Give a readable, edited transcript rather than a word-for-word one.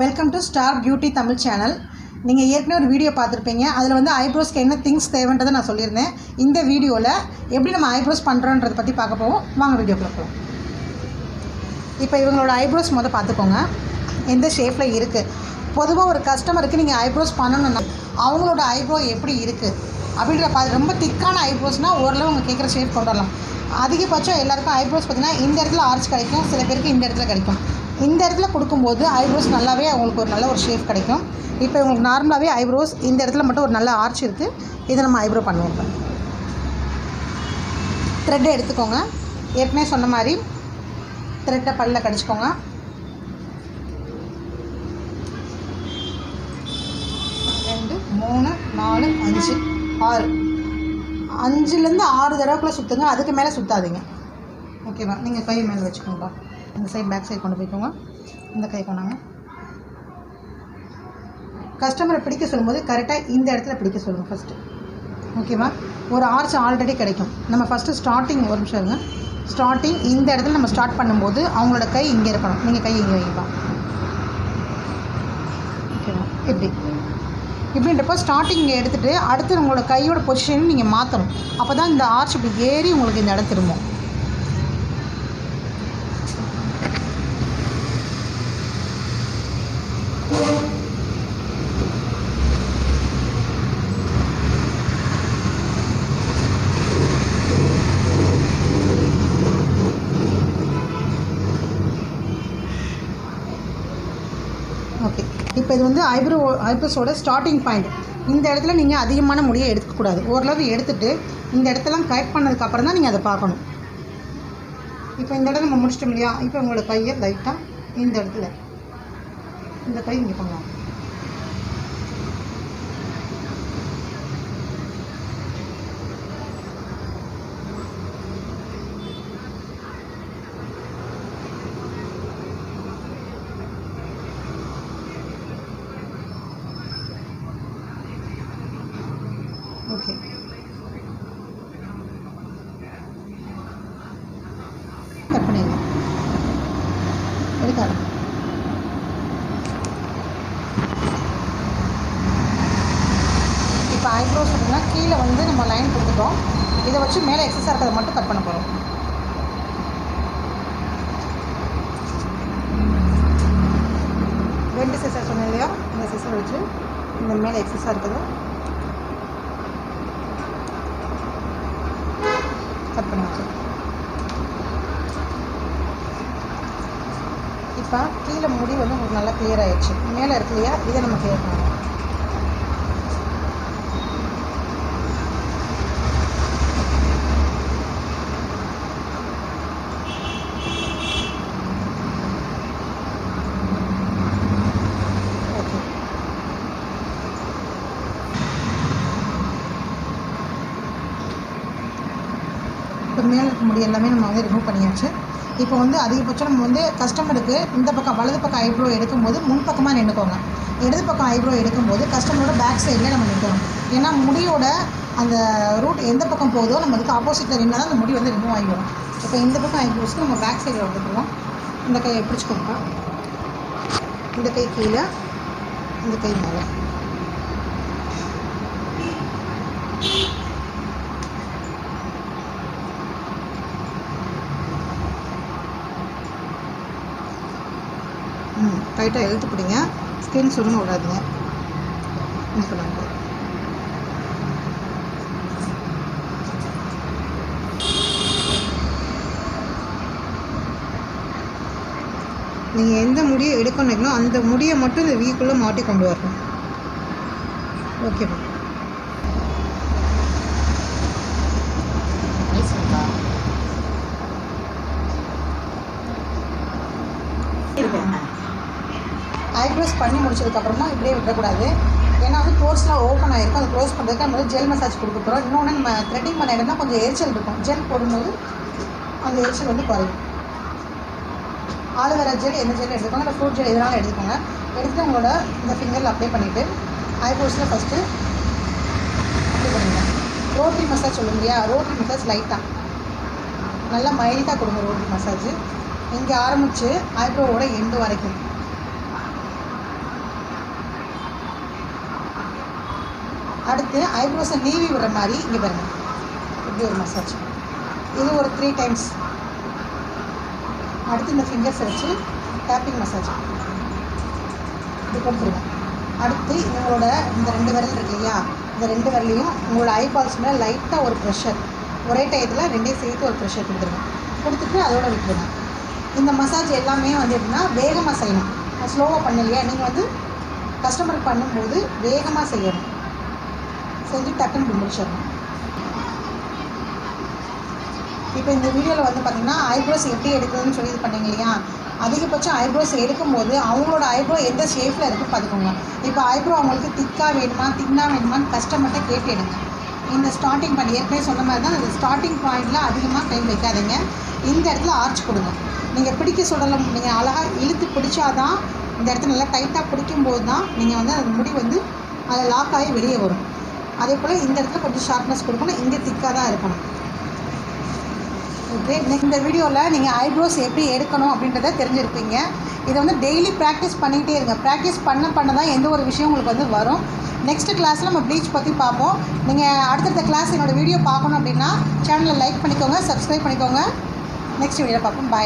Welcome to star beauty Tamil channel. நீங்கள் ஏற்கனவே ஒரு வீடியோ பார்த்துருப்பீங்க. அதில் வந்து ஐப்ரோஸ்க்கு என்ன திங்ஸ் தேவைன்றதை நான் சொல்லியிருந்தேன். இந்த வீடியோவில் எப்படி நம்ம ஐப்ரோஸ் பண்ணுறோன்றதை பற்றி பார்க்க போவோம். வாங்க வீடியோக்குள்ள போகலாம். இப்போ இவங்களோட ஐப்ரோஸ் பார்த்துக்கோங்க, எந்த ஷேப்பில் இருக்குது. பொதுவாக ஒரு கஸ்டமருக்கு நீங்கள் ஐப்ரோஸ் பண்ணணுன்னா அவங்களோட ஐப்ரோ எப்படி இருக்குது அப்படின்ற ரொம்ப திக்கான ஐப்ரோஸ்னால் ஓரளவு அவங்க கேட்குற ஷேப் கொண்டு வரலாம். அதிகபட்சம் எல்லாருக்கும் ஐப்ரோஸ் பார்த்திங்கன்னா இந்த இடத்துல ஆர்ச் கிடைக்கும், சில பேருக்கு இந்த இடத்துல கிடைக்கும். இந்த இடத்துல கொடுக்கும்போது ஐப்ரோஸ் நல்லாவே அவங்களுக்கு ஒரு நல்ல ஒரு ஷேப் கிடைக்கும். இப்போ இவங்களுக்கு நார்மலாகவே ஐப்ரோஸ் இந்த இடத்துல மட்டும் ஒரு நல்ல ஆர்ச் இருக்குது. இதை நம்ம ஐப்ரோ பண்ணுவோம். த்ரெட்டை எடுத்துக்கோங்க. ஏற்கனவே சொன்ன மாதிரி த்ரெட்டை பல்லில் கடிச்சிக்கோங்க. ரெண்டு, மூணு, நாலு, அஞ்சு, ஆறு, 5லேருந்து 6 தடவைக்குள்ளே சுற்றுங்க. அதுக்கு மேலே சுற்றாதீங்க. ஓகேவா? நீங்கள் கை மேலே வச்சுக்கோங்க. இந்த சைடு பேக் சைடு கொண்டு போய்க்கோங்க. இந்த கை கொண்டாங்க. கஸ்டமரை பிடிக்க சொல்லும்போது கரெக்டாக இந்த இடத்துல பிடிக்க சொல்லுங்கள் ஃபஸ்ட்டு. ஓகேவா? ஒரு ஆர்ச் ஆல்ரெடி கிடைக்கும். நம்ம ஃபஸ்ட்டு ஸ்டார்டிங் ஒரு நிமிஷம் இருங்க. ஸ்டார்டிங் இந்த இடத்துல நம்ம ஸ்டார்ட் பண்ணும்போது அவங்களோட கை இங்கே இருக்கணும். நீங்கள் கை இங்கே வைக்கலாம். ஓகேவா? இப்படின்றப்போ ஸ்டார்டிங் இங்கே எடுத்துகிட்டு அடுத்து உங்களோட கையோட பொசிஷன் நீங்கள் மாற்றணும். அப்போ தான் இந்த ஆர்ச் இப்படி ஏறி உங்களுக்கு இந்த இடம் திரும்பும். ஓகே, இப்போ இது வந்து ஐப்ரோஸோட ஸ்டார்டிங் பாயிண்ட். இந்த இடத்துல நீங்கள் அதிகமான முடியை எடுக்கக்கூடாது. ஓரளவு எடுத்துகிட்டு இந்த இடத்தெல்லாம் கரெக்ட் பண்ணதுக்கப்புறம் தான் நீங்கள் அதை பார்க்கணும். இப்போ இந்த இடத்துல நம்ம முடிச்சிட்டோம் இல்லையா? இப்போ உங்களோட கையை லைட்டாக இந்த இடத்துல இந்த கை இங்கே பண்ணலாம். ஓகே, கட் பண்ணிடுங்க. எடுக்காது. இப்போ ஐப்ரோஸ் அப்படின்னா கீழே வந்து நம்ம லைன் கொடுத்துட்டோம். இதை வச்சு மேலே எக்ஸஸாக இருக்கிறத மட்டும் கட் பண்ண போகிறோம். ரெண்டு சிசர் சொன்னேன் இல்லையா? இந்த சிசர் வச்சு இந்த மேலே எக்ஸஸாக இருக்குது கட் பண்ணி வச்சு. இப்போ கீழே முடி வந்து உங்களுக்கு நல்லா கிளியர் ஆகிடுச்சு. மேலே இருக்கு இல்லையா? இதை நம்ம கிளியர் பண்ணணும். ஓகே, இப்போ மேலே இருக்க முடி எல்லாமே நம்ம வந்து ரிமூவ் பண்ணியாச்சு. இப்போ வந்து அதிகபட்சம் நம்ம வந்து கஸ்டமருக்கு இந்த பக்கம் வலது பக்கம் ஐப்ரோ எடுக்கும்போது முன்பக்கமாக நின்றுக்கோங்க. இடது பக்கம் ஐப்ரோ எடுக்கும்போது கஸ்டமரோட பேக் சைடில் நம்ம நிற்கணும். ஏன்னா முடியோட அந்த ரூட் எந்த பக்கம் போகுதோ நம்ம அதுக்கு ஆப்போசிட்டில் நின்றால் தான் அந்த முடி வந்து ரிமூவ் ஆகி வரும். இப்போ இந்த பக்கம் ஐப்ரோஸ்க்கு நம்ம பேக் சைடில் வந்துடுவோம். இந்த கையை பிடிச்சிக்கோங்க. இந்த கை கீழே, இந்த கை மேலே. டைட்டாக இழுத்து பிடிங்க. ஸ்கின் சுருங்க விடாதுங்க. நீங்கள் எந்த முடியை எடுக்கணுங்களோ அந்த முடியை மட்டும் இந்த வீக்குள்ளே மாட்டி கொண்டு வரணும். ஓகேவா? ஐப்ரோஸ் பண்ணி முடிச்சதுக்கப்புறமா இப்படியே விடக்கூடாது. ஏன்னா வந்து போர்ஸ்லாம் ஓப்பன் ஆகிருக்கும். அதை க்ளோஸ் பண்ணுறதுக்கு நம்ம வந்து ஜெல் மசாஜ் கொடுக்க போகிறோம். இன்னொன்று நம்ம த்ரெட்டிங் பண்ண இடம்னா கொஞ்சம் எரிச்சல் இருக்கும். ஜெல் போடும்போது அந்த எரிச்சல் வந்து குறையும். ஆலோவேரா ஜெல் எந்த ஜெல் எடுத்துக்கோங்க, இல்லை ஃப்ரூட் ஜெல் எதனாலும் எடுத்துக்கோங்க. எடுத்து உங்களோட இந்த ஃபிங்கரில் அப்ளை பண்ணிவிட்டு ஐப்ரோஸில் ஃபஸ்ட்டு அப்ளை பண்ணுங்க. ரோட்டரி மசாஜ் சொல்லுங்க இல்லையா? ரோட்டரி மசாஜ் லைட்டாக நல்லா மைல்டாக கொடுங்க. ரோட்டரி மசாஜ் இங்கே ஆரம்பித்து ஐப்ரோவோட எண்டு வரைக்கும் அடுத்து ஐப்ரோஸை நீவி விடுற மாதிரி இங்கே பாருங்கள், இப்படி ஒரு மசாஜ். இது ஒரு 3 டைம்ஸ். அடுத்து இந்த ஃபிங்கர்ஸை வச்சு டேப்பிங் மசாஜ் இப்படி கொடுத்துருங்க. அடுத்து இவங்களோட இந்த 2 விரல் இருக்கு இல்லையா, இந்த 2 விரலையும் உங்களோட ஐபால்ஸ் மேலே லைட்டாக ஒரு ப்ரெஷர், ஒரே டயத்தில் 2 சேர்த்து ஒரு ப்ரெஷர் கொடுத்துருங்க. கொடுத்துட்டு அதோட விட்டுருங்க. இந்த மசாஜ் எல்லாமே வந்து எப்படின்னா வேகமாக செய்யணும். ஸ்லோவாக பண்ணலையா, நீங்கள் வந்து கஸ்டமருக்கு பண்ணும்போது வேகமாக செய்யணும். செஞ்சு டக்குன்னு முடிச்சிடணும். இப்போ இந்த வீடியோவில் வந்து பார்த்திங்கன்னா ஐப்ரோஸ் எப்படி எடுக்குதுன்னு சொல்லி இது பண்ணிங்க இல்லையா, அதிகபட்சம் ஐப்ரோஸ் எடுக்கும்போது அவங்களோட ஐப்ரோ எந்த ஷேப்பில் இருக்குன்னு பார்த்துக்கோங்க. இப்போ ஐப்ரோ அவங்களுக்கு திக்காக வேணுமா தின்னாக வேணுமான்னு கஸ்டமர்கிட்ட கேட்டு எடுங்க. இந்த ஸ்டார்டிங் பாயிண்ட் ஏற்கனவே சொன்ன மாதிரி தான், இந்த ஸ்டார்டிங் பாயிண்டில் அதிகமாக கை வைக்காதீங்க. இந்த இடத்துல ஆர்ச் கொடுங்க. நீங்கள் பிடிக்க சொல்லலை, நீங்கள் அழகாக இழுத்து பிடிச்சாதான், இந்த இடத்துல நல்லா டைட்டாக பிடிக்கும்போது தான் நீங்கள் வந்து அந்த முடி வந்து அதில் லாக் ஆகி வெளியே வரும். அதே போல் இந்த இடத்துல கொஞ்சம் ஷார்ப்னஸ் கொடுக்கணும், இங்கே திக்காக தான் இருக்கணும். ஓகே, இந்த வீடியோவில் நீங்கள் ஐப்ரோஸ் எப்படி எடுக்கணும் அப்படின்றத தெரிஞ்சிருப்பீங்க. இதை வந்து டெய்லி ப்ராக்டிஸ் பண்ணிக்கிட்டே இருங்க. ப்ராக்டிஸ் பண்ண தான் எந்த ஒரு விஷயம் உங்களுக்கு வந்து வரும். நெக்ஸ்ட் கிளாஸில் நம்ம ப்ளீச் பற்றி பார்ப்போம். நீங்கள் அடுத்தடுத்த கிளாஸ் என்னோடய வீடியோ பார்க்கணும் அப்படின்னா சேனலை லைக் பண்ணிக்கோங்க, சப்ஸ்கிரைப் பண்ணிக்கோங்க. நெக்ஸ்ட் வீடியோவில் பார்ப்போம். பாய்.